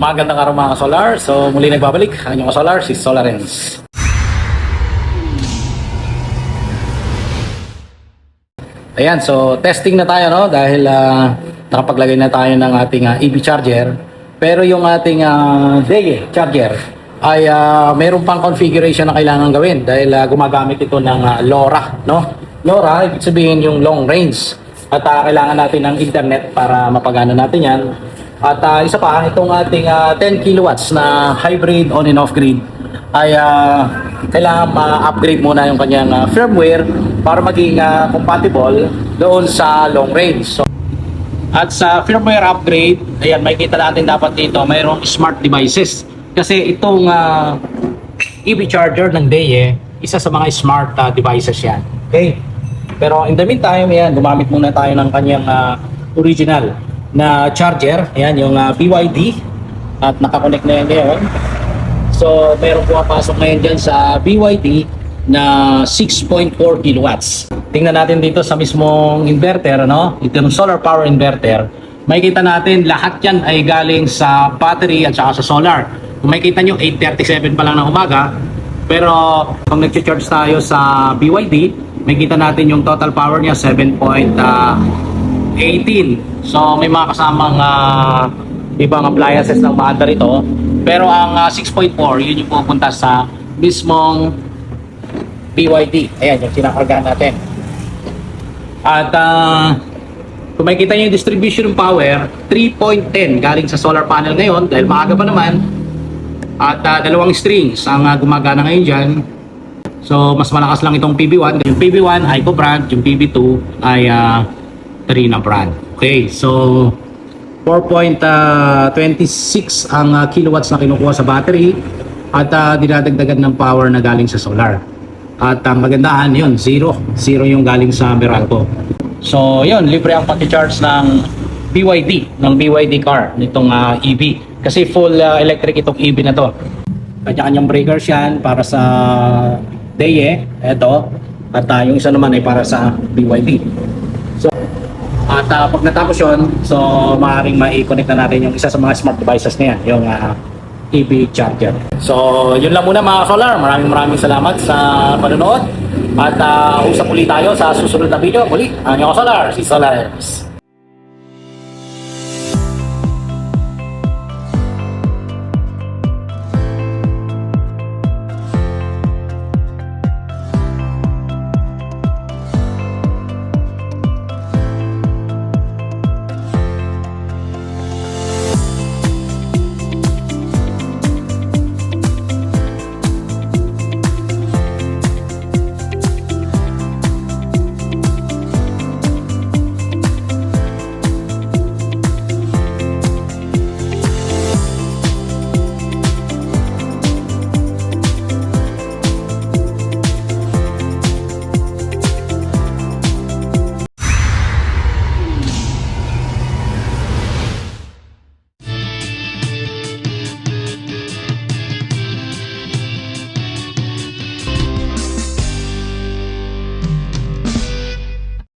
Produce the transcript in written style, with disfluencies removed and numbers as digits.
Magandang araw mga solar. So muli nagbabalik ang inyong solar, si Solarens. Ayan, so testing na tayo, no? Dahil nakapaglagay na tayo ng ating EV charger. Pero yung ating DE charger ay mayroon pang configuration na kailangan gawin dahil gumagamit ito ng LoRa, no? LoRa, ibig sabihin yung long range. At kailangan natin ng internet para mapagana natin yan. At isa pa, itong ating 10 kilowatts na hybrid on and off grid ay kailangan ma-upgrade muna yung kanyang firmware para maging compatible doon sa long range. So, at sa firmware upgrade, ayan, makikita natin dapat dito mayroong smart devices. Kasi itong EV charger ng DE, isa sa mga smart devices yan. Okay? Pero in the meantime, ayan, gumamit muna tayo ng kanyang original na charger. Ayan, yung BYD. At nakakonect na yan ngayon. So, meron pumapasok ngayon dyan sa BYD na 6.4 kilowatts. Tingnan natin dito sa mismong inverter, no? Ito yung solar power inverter. Makikita natin lahat yan ay galing sa battery at saka sa solar. Kung makikita nyo, 8:37 pa lang ng umaga. Pero kung nag-charge tayo sa BYD, makikita natin yung total power niya 7.18. So may mga kasamang ibang appliances ng maandar ito. Pero ang 6.4, yun yung pupunta sa mismong BYD. Ayan, yung sinakargahan natin. At kung makikita nyo yung distribution ng power, 3.10 galing sa solar panel ngayon dahil maaga pa naman. At dalawang strings ang gumagana ngayon dyan. So mas malakas lang itong PB1. Yung PB1 ay Ico brand, yung PB2 ay Trina brand. Okay, so 4.26 ang kilowatts na kinukuha sa battery at dinadagdagan ng power na galing sa solar. At ang magandahan yun, zero yung galing sa Meralco. So yun, libre ang pag-charge ng BYD car nitong EV. Kasi full electric itong EV na to. Kanya-kanyang breakers yan para sa DE, eto. At yung isa naman ay para sa BYD. So, at pag natapos yun, so maaaring mai-connect na natin yung isa sa mga smart devices na yan, yung EV charger. So, yun lang muna mga solar. Maraming salamat sa panonood. At usap ulit tayo sa susunod na video. Muli, ang inyong solar, si Solarens.